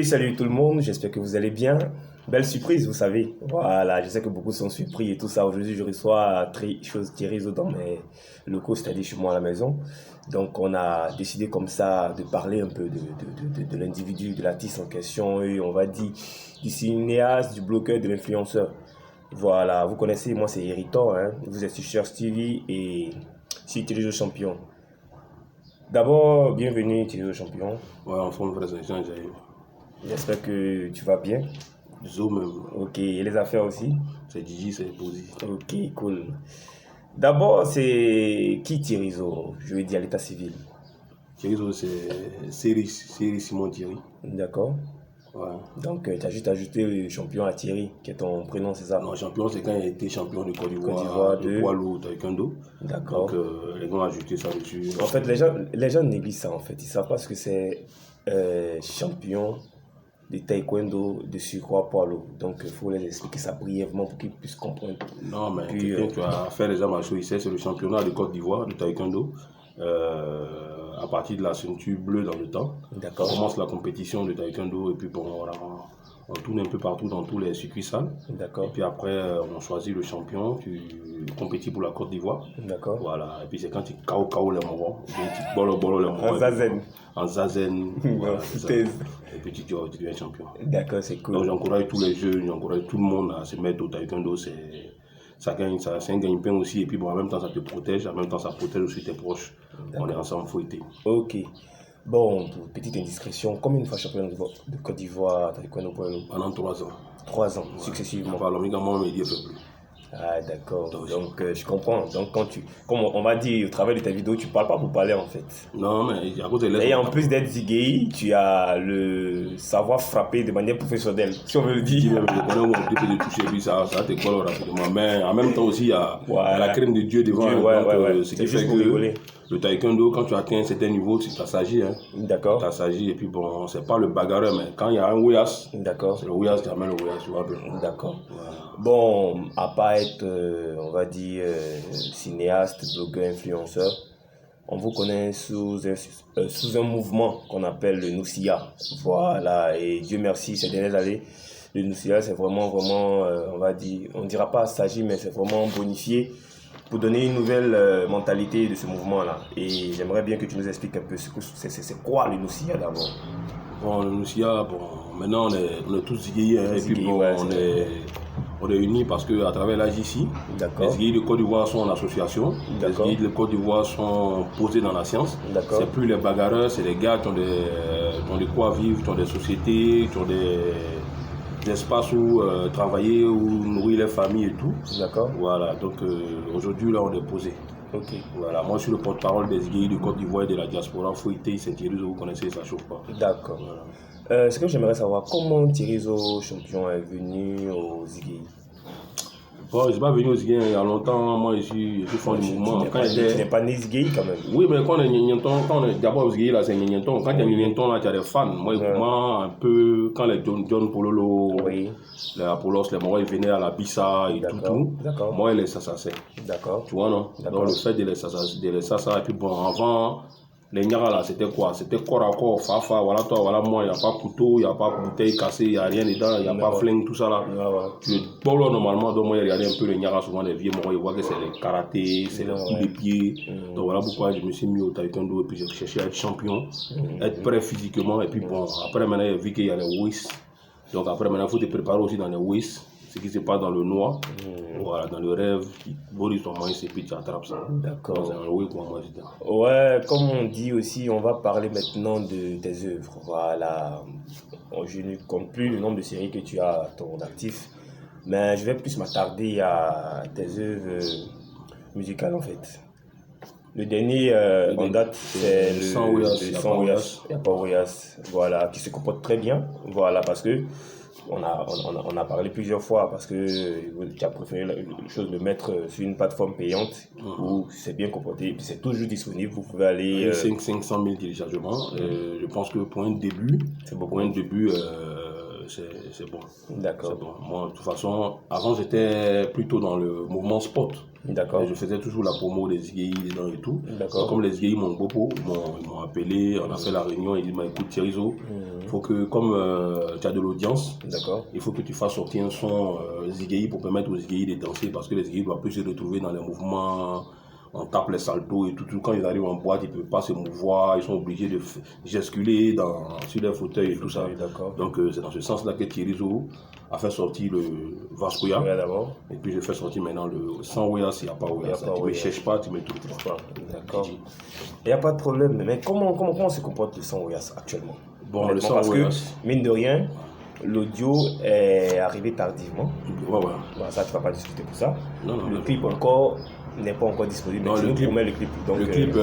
Salut tout le monde, j'espère que vous allez bien. Belle surprise, vous savez. Voilà, je sais que beaucoup sont surpris et tout ça. Aujourd'hui, je reçois Thierry Zo dans mes locaux, c'est-à-dire chez moi à la maison. Donc, on a décidé comme ça de parler un peu de l'individu, de l'artiste en question, et on va dire du cinéaste, du blogueur, de l'influenceur. Voilà, vous connaissez, moi c'est Hériton, hein. Vous êtes sur Cher TV et sur Thierry Zo Champion. D'abord, bienvenue Thierry Zo Champion. Ouais, en forme, frère, j'ai J'espère que tu vas bien. Zo même. Ok, et les affaires aussi? C'est Gigi, c'est Posy. Ok, cool. D'abord, c'est qui Thierry Zo? Je veux dire à l'état civil. Thierry Zo, c'est Série Simon Thierry. D'accord. Ouais. Donc, tu as juste ajouté le champion à Thierry, qui est ton prénom, c'est ça? Non, champion, c'est quand il a été champion de Côte Côte d'Ivoire d'Ivoire de poids lourd taekwondo. D'accord. Donc, les gars ont ajouté ça dessus. En fait, les gens négligent ça, en fait. Ils ne savent pas ce que c'est champion de taekwondo de surcroît poids lourd. Donc, il faut les expliquer ça brièvement pour qu'ils puissent comprendre. Non, mais Puis, quelqu'un qui a fait les arts martiaux ici, c'est le championnat de Côte d'Ivoire de taekwondo. À partir de la ceinture bleue dans le temps. D'accord. On commence la compétition de taekwondo et puis bon, voilà, on tourne un peu partout dans tous les circuits salles. D'accord. Et puis après, on choisit le champion, tu compétis pour la Côte d'Ivoire. D'accord. Voilà, et puis c'est quand tu KO les moments, ou bien tu bolo les moments. En zazen. En zazen. Voilà, Foutaise. et puis tu deviens champion. D'accord, c'est cool. Donc j'encourage tous les jeunes, j'encourage tout le monde à se mettre au taekwondo. C'est un gagne-pain aussi. Et puis bon, en même temps, ça te protège, en même temps, ça protège aussi tes proches. On est ensemble, faut être. Ok. Bon, pour petite indiscrétion, combien de fois champion de Côte d'Ivoire taekwondo poids lourd? Pendant 3 ans. 3 ans, successivement. Enfin, l'homme, il dit un peu plus. Ah, d'accord. Donc, je comprends. Donc, comme on va dire au travers de ta vidéo, tu parles pas pour parler en fait. Non, mais à cause de Et en plus d'être zigué, tu as le savoir frapper de manière professionnelle, si on veut le dire. Je connais où on peut toucher, puis ça te colle rapidement. Mais en même temps aussi, il y a la crème de Dieu devant. Ouais. Ce qui fait que le taekwondo, quand tu atteins un certain niveau, tu t'assagis. Hein. D'accord. Tu t'assagis, et puis bon, c'est pas le bagarreur, mais quand il y a un Ouyas, d'accord, c'est le Ouyas qui amène le Ouyas, tu vois. D'accord. Voilà. Bon, à part être, on va dire, cinéaste, blogueur, influenceur, on vous connaît sous un mouvement qu'on appelle le Noussia. Voilà, et Dieu merci, ces dernières années, le Noussia, c'est vraiment, on va dire, on ne dira pas assagi, mais c'est vraiment bonifié pour donner une nouvelle mentalité de ce mouvement-là. Et j'aimerais bien que tu nous expliques un peu c'est quoi le Noussia d'abord. Bon, le Noussia, bon, maintenant on est tous zigués, hein, et puis bon, on est unis parce qu'à travers la JC, les zigués de Côte d'Ivoire sont en association, les zigués de Côte d'Ivoire sont posés dans la science. C'est plus les bagarreurs, c'est les gars qui ont de quoi vivre, qui ont des sociétés, qui ont des espaces où travailler, où nourrir les familles et tout. D'accord. Voilà, donc aujourd'hui là on est posé. Ok. Voilà, moi je suis le porte-parole des zigués de Côte d'Ivoire et de la diaspora Fouité, Saint-Thierry, vous connaissez, ça chauffe pas. D'accord. Voilà. Ce que j'aimerais savoir, comment Thierry Zo Champion est venu aux zigués? Bon, je ne suis pas venu aux zigués il y a longtemps, moi je suis fan du mouvement. Tu n'es pas né zigué quand même? Oui, mais quand on est Nyenton, d'abord aux zigués là c'est Nyenton. Quand il y a Nyenton là, tu as des fans. Moi, un peu, quand les John Pololo, les Apollos, les Morois, ils venaient à la Bissa et tout. Moi, ils les Sassasses. D'accord. Tu vois, non? Donc le fait de les Sassasses, et puis bon, avant, les Nyara là, c'était quoi? C'était corps à corps, fafa, voilà toi, voilà moi, il n'y a pas couteau, il n'y a pas bouteille cassée, il n'y a rien dedans, il n'y a pas flingue, tout ça là. Bon, là, normalement, donc moi, il regardais un peu les Nyara, souvent les vieux Morois, ils voient que c'est les karatés, c'est les coups de pied. Donc voilà pourquoi je me suis mis au taekwondo et puis j'ai cherché à être champion, être prêt physiquement, et puis bon, après maintenant, j'ai vu qu'il y a les WIS. Donc après maintenant, il faut te préparer aussi dans les WIS. Ce qui se passe dans le noir, voilà, dans le rêve, Boris ton main, et puis tu attrapes ça. D'accord. C'est un oui, quoi, moi, je dis. Ouais, comme on dit aussi, on va parler maintenant de tes œuvres. Voilà. Je ne compte plus le nombre de séries que tu as à ton actif, mais je vais plus m'attarder à tes œuvres musicales en fait. Le dernier en date, c'est le Sans Ouyas, il n'y a pas Ouyas, voilà, qui se comporte très bien, voilà, parce que on a parlé plusieurs fois parce que tu as préféré la chose de mettre sur une plateforme payante où c'est bien comporté et puis c'est toujours disponible. Vous pouvez aller. 500 000 téléchargements. Je pense que pour un début, c'est bon. D'accord. C'est bon. Moi, de toute façon, avant, j'étais plutôt dans le mouvement sport. D'accord. Je faisais toujours la promo des SGI dedans et tout. D'accord. Comme les SGI m'ont beaucoup, ils m'ont appelé, on a fait la réunion, ils m'ont dit, écoute Thierryzo, faut que, comme tu as de l'audience, il faut que tu fasses sortir un son SGI pour permettre aux SGI de danser, parce que les SGI ne doivent plus se retrouver dans les mouvements. On tape les saltos et tout. Quand ils arrivent en boîte, ils ne peuvent pas se mouvoir, ils sont obligés de gesticuler sur les fauteuils et tout ça. Donc c'est dans ce sens-là que Thierryzo a fait sortir le Vascoya. Et puis je fais sortir maintenant le sans Weyas, il n'y a pas Weyas. Tu ne me cherches pas, tu me trouves pas. D'accord. Il n'y a pas de problème. Mais comment se comporte le sans Weyas actuellement? Bon, le sans parce que, mine de rien, l'audio est arrivé tardivement. Ouais. Bon, ça, tu ne vas pas discuter pour ça. Non, le clip encore n'est pas encore disponible. Non, le clip, Donc, le clip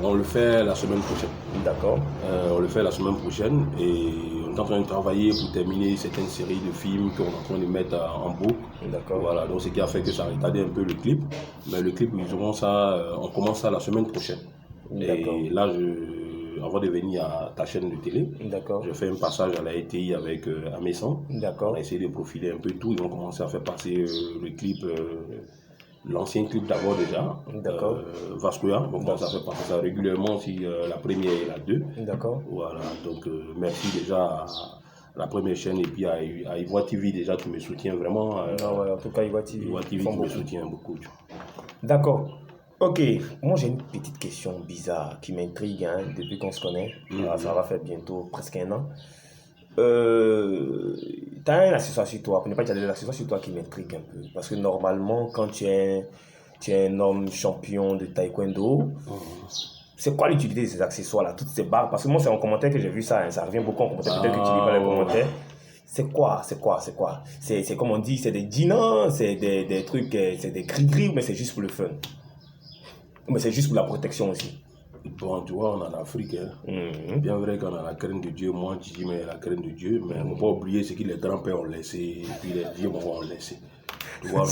on le fait la semaine prochaine. D'accord. On le fait la semaine prochaine et on est en train de travailler pour terminer certaines séries de films qu'on est en train de mettre en boucle. D'accord. Voilà, donc ce qui a fait que ça a retardé un peu le clip. Mais le clip, on commence ça la semaine prochaine. Et là, avant de venir à ta chaîne de télé, je fais un passage à la ETI avec Amessan. On a essayé de profiler un peu tout. Ils ont commencé à faire passer le clip. L'ancien clip d'abord déjà, Vascoya, donc ça fait passer ça régulièrement si la première et la 2. Voilà, donc merci déjà à la première chaîne et puis à Ivoire TV déjà qui me soutient vraiment. En tout cas Ivoire TV qui me soutient beaucoup. D'accord. Ok, moi j'ai une petite question bizarre qui m'intrigue depuis qu'on se connaît. Ça va faire bientôt presque 1 an. Tu as un accessoire sur toi, pour ne pas dire des accessoires sur toi qui m'intrigue un peu. Parce que normalement, quand tu es un homme champion de taekwondo, c'est quoi l'utilité de ces accessoires-là, toutes ces barres? Parce que moi, c'est en commentaire que j'ai vu ça, ça revient beaucoup en commentaire. Peut-être que tu lis pas les commentaires. C'est quoi? C'est comme on dit, c'est des djinns, c'est des trucs, c'est des gris-gris, mais c'est juste pour le fun. Mais c'est juste pour la protection aussi. Bon, tu vois, on est en Afrique. Bien vrai qu'on a la crainte de Dieu. Moi, je dis, mais la crainte de Dieu. Mais on ne peut pas oublier ce que les grands-pères ont laissé. Et puis les vieux ont laissé. Tu vois,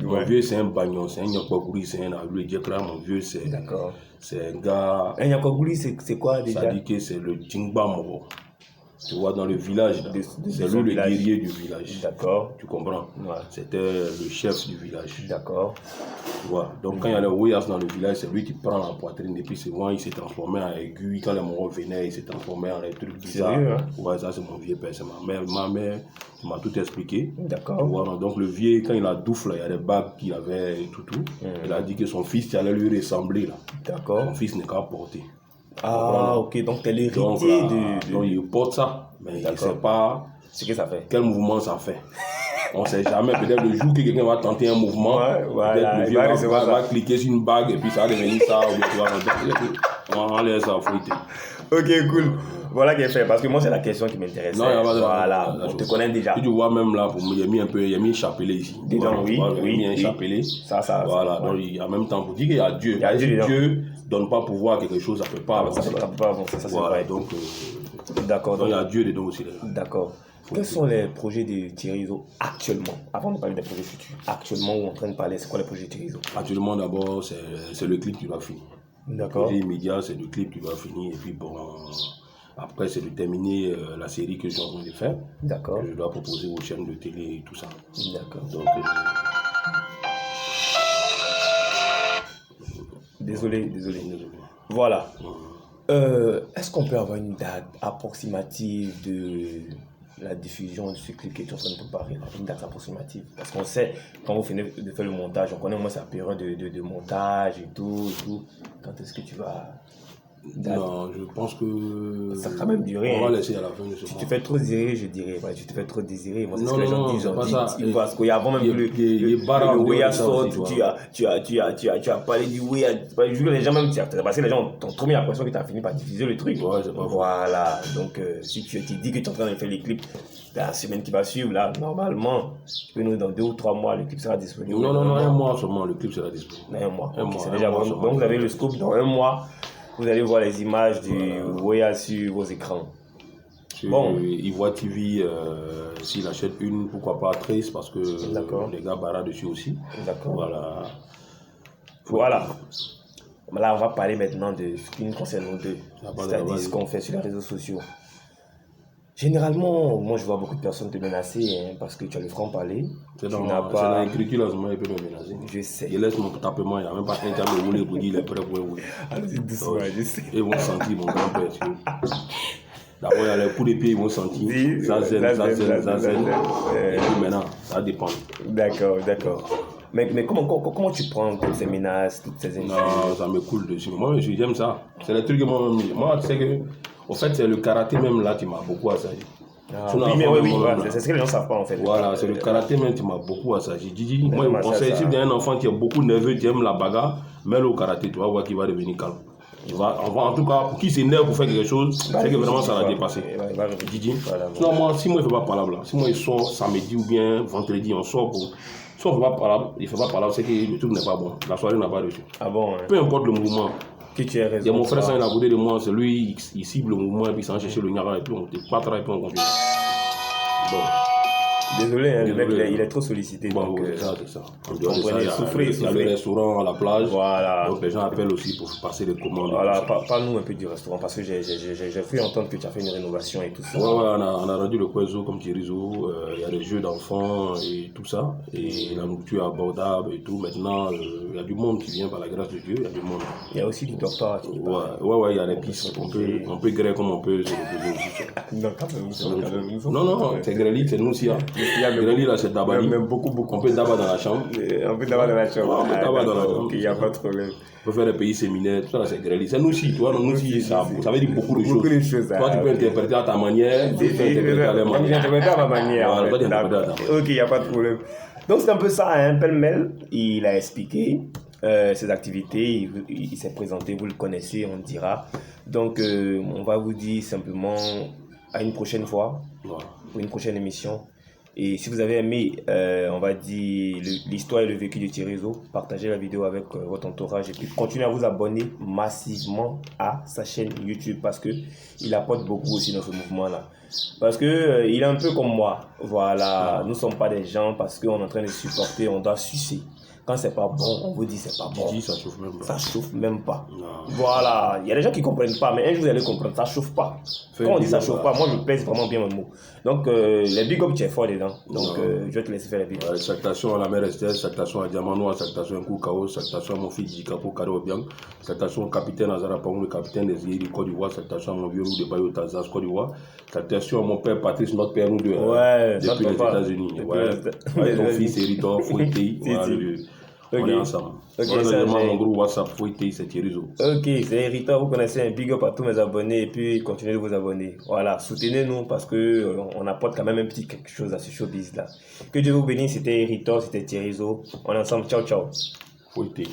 mon vieux, c'est un bagnon. C'est un Nyakogouri, c'est un Alou Djekra. Mon vieux, c'est un gars. Un Nyakogouri, c'est quoi déjà? Ça dit que c'est le Djingba Moro. Tu vois, dans le village, c'est lui le guerrier du village. D'accord. Tu comprends? C'était le chef du village. D'accord. Tu vois, donc quand il y a les Weyas dans le village, c'est lui qui prend la poitrine et puis souvent il s'est transformé en aiguille. Quand les Moros venaient, il s'est transformé en des trucs bizarres. Sérieux, Ouais, ça c'est mon vieux père, c'est ma mère. Ma mère m'a tout expliqué. D'accord. Tu vois, donc le vieux, quand il a douffle, il y a des bagues qu'il avait et tout. Il a dit que son fils allait lui ressembler là. D'accord. Son fils n'est qu'à porter. Ah, ok, donc t'es l'héritier de... Donc il porte ça, mais il ne sait pas ce que ça fait. Quel mouvement ça fait. On ne sait jamais, peut-être le jour que quelqu'un va tenter un mouvement, peut-être le vieux va cliquer sur une bague et puis ça va devenir ça. On laisse ça fouiller. Ok, cool. Voilà qui est fait, parce que moi c'est la question qui m'intéresse. Voilà, on te connaît déjà. Tu vois même là, il y a mis un chapelet ici. Déjà, oui. Il y a mis un chapelet. Ça. Voilà, donc en même temps, pour dire qu'il y a Dieu. Dieu ne donne pas pouvoir à quelque chose, ça ne peut pas avancer. Ça peut pas avancer, ça c'est vrai. Donc, d'accord. Donc il y a Dieu dedans aussi. D'accord. Quels sont les projets de Thierryzo actuellement? Avant de parler des projets futurs, actuellement, où on est en train de parler, c'est quoi les projets de Thierryzo? Actuellement, d'abord, c'est le clip qui va finir. D'accord. Le projet immédiat, c'est le clip qui va finir. Et puis, bon, après, c'est de terminer la série que je suis en train de faire. D'accord. Que je dois proposer aux chaînes de télé et tout ça. D'accord. Donc, Désolé. Voilà. Est-ce qu'on peut avoir une date approximative de la diffusion de ce clip que tu es en train de préparer, une date approximative? Parce qu'on sait, quand vous finissez de faire le montage, on connaît au moins sa période de montage et tout. Quand est-ce que tu vas... Non, je pense que... Ça va quand même durer. On va laisser à la fin de ce mois. Tu te fais trop désirer, je dirais. Ouais, tu te fais trop désirer. Moi, c'est ce que les gens disent. Parce qu'il y a avant même le Weya sort, tu as parlé du Weya. Je jure que les gens même... Parce que les gens ont trop mis l'impression que tu as fini par diffuser le truc. Ouais, c'est pas voilà. Donc, si tu dis que tu es en train de faire les clips, la semaine qui va suivre, là, normalement, tu peux nous dans 2 ou 3 mois, le clip sera disponible. Non, 1 mois seulement, le clip sera disponible. 1 mois. C'est déjà bon. Donc, vous avez le scoop dans 1 mois. Vous allez voir les images du Weya sur vos écrans. Bon. Ivoire TV, s'il achète une, pourquoi pas 13, parce que les gars barrent dessus aussi. D'accord. Voilà. Là, on va parler maintenant de ce qui nous concerne nous deux. C'est-à-dire ce qu'on fait sur les réseaux sociaux. Généralement, moi je vois beaucoup de personnes te menacer hein, parce que tu as le franc-parler. C'est dans l'écriture, là, il peut me menacer. Je sais. Il laisse mon tapement, il n'y a même pas un temps de rouler pour dire il est prêt pour rouler. Allez, doucement, je sais. Ils vont sentir mon grand-père. D'abord, il y a les coups de pied, ils vont sentir. Ça zen. Et puis maintenant, ça dépend. D'accord. Mais comment tu prends toutes ces menaces, toutes ces insultes? Non, ça me coule dessus. Moi, j'aime ça. C'est le truc que moi, tu sais que, au fait, c'est le karaté même là qui m'a beaucoup assagi. Oui, c'est ce que les gens ne savent pas en fait. Voilà, c'est le karaté même qui m'a beaucoup assagi. Didi, moi, je conseille, si il y a un enfant qui est beaucoup nerveux, qui aime la bagarre, mets-le au karaté, tu vas voir qu'il va devenir calme. En tout cas, pour qui s'énerve pour faire quelque chose, c'est que vraiment ça l'a dépassé. Didi. Sinon, moi, si moi, il ne fait pas parler, si moi, il sort samedi ou bien vendredi, on sort pour. Si on ne fait pas parler, il ne fait pas parler, c'est que le truc n'est pas bon. La soirée n'a pas réussi. Ah bon, hein. Peu importe le mouvement. Que tu aies raison. Il y a mon frère, ça, il a à côté de moi, c'est lui, il cible le mouvement et puis il s'en cherche le Niagara et puis on te patra et puis on continue. Bon. Désolé, hein, le mec, il est trop sollicité. Bon, donc, c'est ça. Il y a le restaurant à la plage. Voilà. Donc les gens appellent aussi pour passer les commandes. Voilà, parle-nous un peu du restaurant parce que j'ai cru entendre que tu as fait une rénovation et tout ça. Ouais, on a rendu le Kwezo comme Thirizo. Il y a des jeux d'enfants et tout ça. Et la nourriture abordable et tout. Maintenant, il y a du monde qui vient par la grâce de Dieu. Il y a du monde. Il y a aussi du docteur. Ouais, il y a des pistes. On peut griller comme on peut se reposer aussi. Non, c'est grillé, c'est nous aussi. Greli là c'est Dabali. Beaucoup. On peut d'abord dans la chambre. On peut d'abord dans la chambre. Il n'y a pas de problème. On peut faire des pays séminaires, tout ça là c'est Greli. C'est nous aussi, tu vois, nous aussi ça veut dire beaucoup de choses. Beaucoup de choses. Toi tu peux interpréter à ta manière, tu peux interpréter à la manière. J'interprète à ma manière. Ok, il n'y a pas de problème. Donc c'est un peu ça, hein, pêle-mêle. Il a expliqué ses activités, il s'est présenté, vous le connaissez, on dira. Donc on va vous dire simplement à une prochaine fois, pour une prochaine émission. Et si vous avez aimé, on va dire, l'histoire et le vécu de Thirizo, partagez la vidéo avec votre entourage et puis continuez à vous abonner massivement à sa chaîne YouTube parce qu'il apporte beaucoup aussi dans ce mouvement-là. Parce que il est un peu comme moi. Voilà, nous ne sommes pas des gens parce qu'on est en train de supporter, on doit sucer. Quand c'est pas bon, on vous dit c'est pas bon. Ça chauffe même pas. Ça chauffe même pas. Non. Voilà, il y a des gens qui comprennent pas, mais un jour vous allez comprendre, ça chauffe pas. Quand on dit ça chauffe pas, moi je pèse vraiment bien mon mot. Donc les big up tu es fort dedans. Donc je vais te laisser faire les big up. Salutations à la mère Estelle, salutations à Diamant Noir, salutations à Koukao, salutations à mon fils Jikapo Karo Biang, salutations au capitaine Azara Pangou, le capitaine des îles du Côte d'Ivoire, salutations à mon vieux loup de Bayo Tazaz, Côte d'Ivoire, salutations à mon père Patrice, notre père nous deux, depuis les États-Unis. Ton fils Héritor, Foueté, on est ensemble. Mon groupe WhatsApp, Foueté, c'est Thirizo. Ok, c'est Héritor, vous connaissez un big up à tous mes abonnés et puis continuez de vous abonner. Voilà, soutenez-nous parce que on apporte quand même un petit quelque chose à ce showbiz là. Que Dieu vous bénisse, c'était Héritor, c'était Thirizo. On est ensemble, ciao. Foueté.